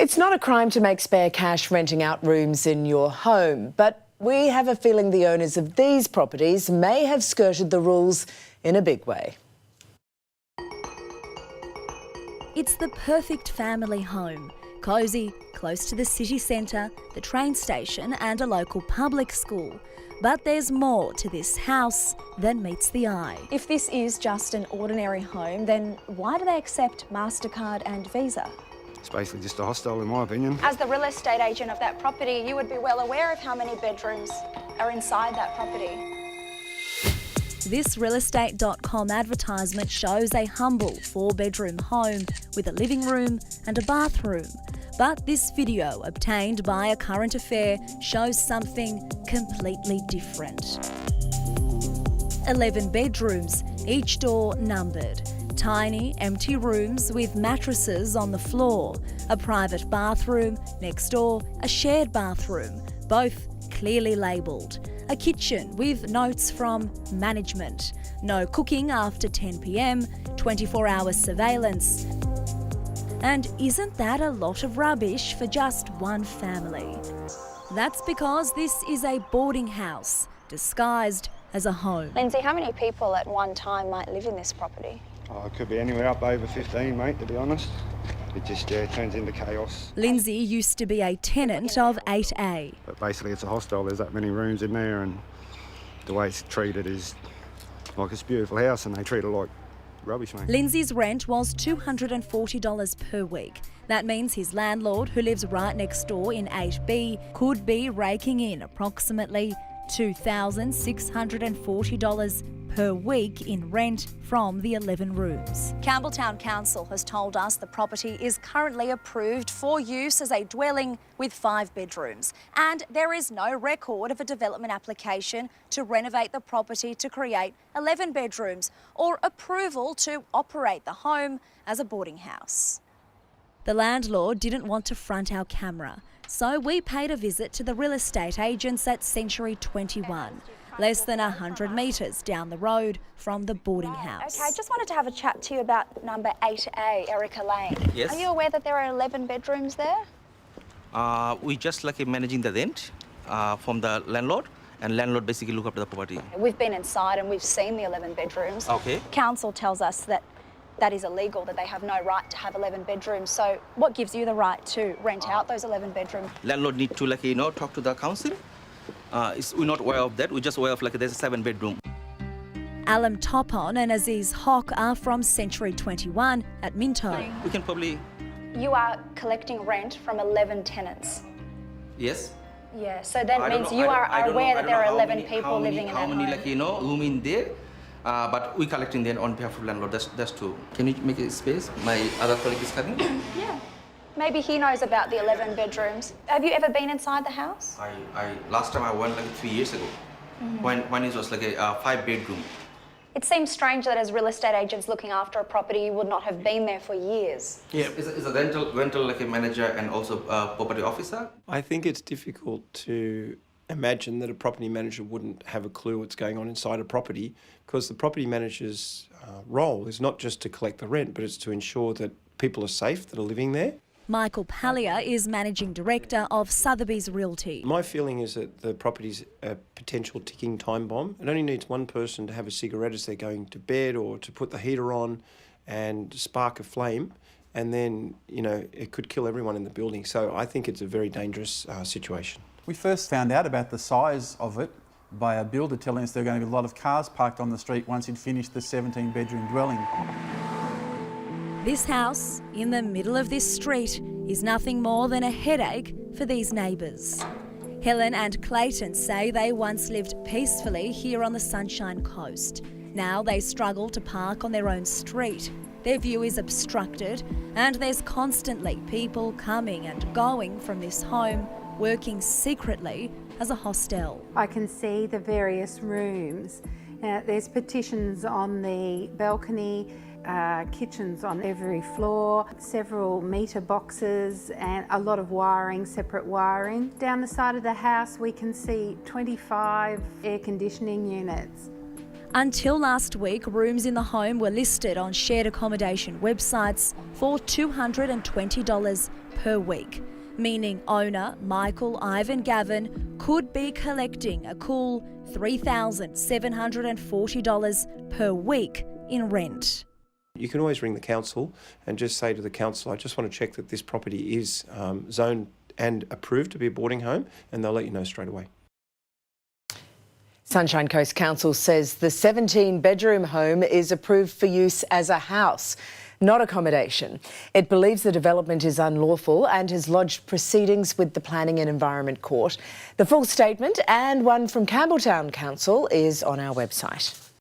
It's not a crime to make spare cash renting out rooms in your home, but we have a feeling the owners of these properties may have skirted the rules in a big way. It's the perfect family home. Cosy, close to the city centre, the train station and a local public school. But there's more to this house than meets the eye. If this is just an ordinary home, then why do they accept MasterCard and Visa? It's basically just a hostel, in my opinion. As the real estate agent of that property, you would be well aware of how many bedrooms are inside that property. This realestate.com advertisement shows a humble 4-bedroom home with a living room and a bathroom. But this video, obtained by a current affair, shows something completely different. 11 bedrooms, each door numbered. Tiny, empty rooms with mattresses on the floor. A private bathroom, next door a shared bathroom, both clearly labelled. A kitchen with notes from management. No cooking after 10 p.m, 24-hour surveillance. And isn't that a lot of rubbish for just one family? That's because this is a boarding house disguised as a home. Lindsay, how many people at one time might live in this property? Oh, it could be anywhere up over 15, mate, to be honest. It just turns into chaos. Lindsay used to be a tenant of 8A. But basically it's a hostel, there's that many rooms in there, and the way it's treated is like it's a beautiful house and they treat it like rubbish, mate. Lindsay's rent was $240 per week. That means his landlord, who lives right next door in 8B, could be raking in approximately $2,640 per week in rent from the 11 rooms. Campbelltown Council has told us the property is currently approved for use as a dwelling with 5 bedrooms, and there is no record of a development application to renovate the property to create 11 bedrooms or approval to operate the home as a boarding house. The landlord didn't want to front our camera, so we paid a visit to the real estate agents at Century 21. Less than 100 metres down the road from the boarding house. Okay, I just wanted to have a chat to you about number 8A, Erica Lane. Yes. Are you aware that there are 11 bedrooms there? We just like managing the rent from the landlord, and landlord basically look after the property. We've been inside and we've seen the 11 bedrooms. Okay. Council tells us that that is illegal, that they have no right to have 11 bedrooms. So what gives you the right to rent out those 11 bedrooms? Landlord need to talk to the council. We're not aware of that. We're just aware of there's a 7-bedroom. Alam Topon and Aziz Hock are from Century 21 at Minto. We can probably... You are collecting rent from 11 tenants. Yes. Yeah, so that means you are aware that there are 11 people living in that home. How many, room in there? But we're collecting them on behalf of landlord. That's true. Can you make a space? My other colleague is coming. Yeah. Maybe he knows about the 11 bedrooms. Have you ever been inside the house? Last time I went 3 years ago. When it was a 5-bedroom. It seems strange that as real estate agents looking after a property, you would not have been there for years. Yeah, it's a rental like a manager and also a property officer. I think it's difficult to imagine that a property manager wouldn't have a clue what's going on inside a property, because the property manager's role is not just to collect the rent, but it's to ensure that people are safe that are living there. Michael Pallier is Managing Director of Sotheby's Realty. My feeling is that the property's a potential ticking time bomb. It only needs one person to have a cigarette as they're going to bed or to put the heater on and spark a flame, and then, it could kill everyone in the building. So I think it's a very dangerous situation. We first found out about the size of it by a builder telling us there were going to be a lot of cars parked on the street once he'd finished the 17-bedroom dwelling. This house, in the middle of this street, is nothing more than a headache for these neighbours. Helen and Clayton say they once lived peacefully here on the Sunshine Coast. Now they struggle to park on their own street. Their view is obstructed, and there's constantly people coming and going from this home, working secretly as a hostel. I can see the various rooms. There's partitions on the balcony, kitchens on every floor, several meter boxes and a lot of wiring, separate wiring. Down the side of the house we can see 25 air conditioning units. Until last week, rooms in the home were listed on shared accommodation websites for $220 per week, meaning owner Michael Ivan Gavin could be collecting a cool $3,740 per week in rent. You can always ring the council and just say to the council, I just want to check that this property is zoned and approved to be a boarding home, and they'll let you know straight away. Sunshine Coast Council says the 17-bedroom home is approved for use as a house, not accommodation. It believes the development is unlawful and has lodged proceedings with the Planning and Environment Court. The full statement and one from Campbelltown Council is on our website.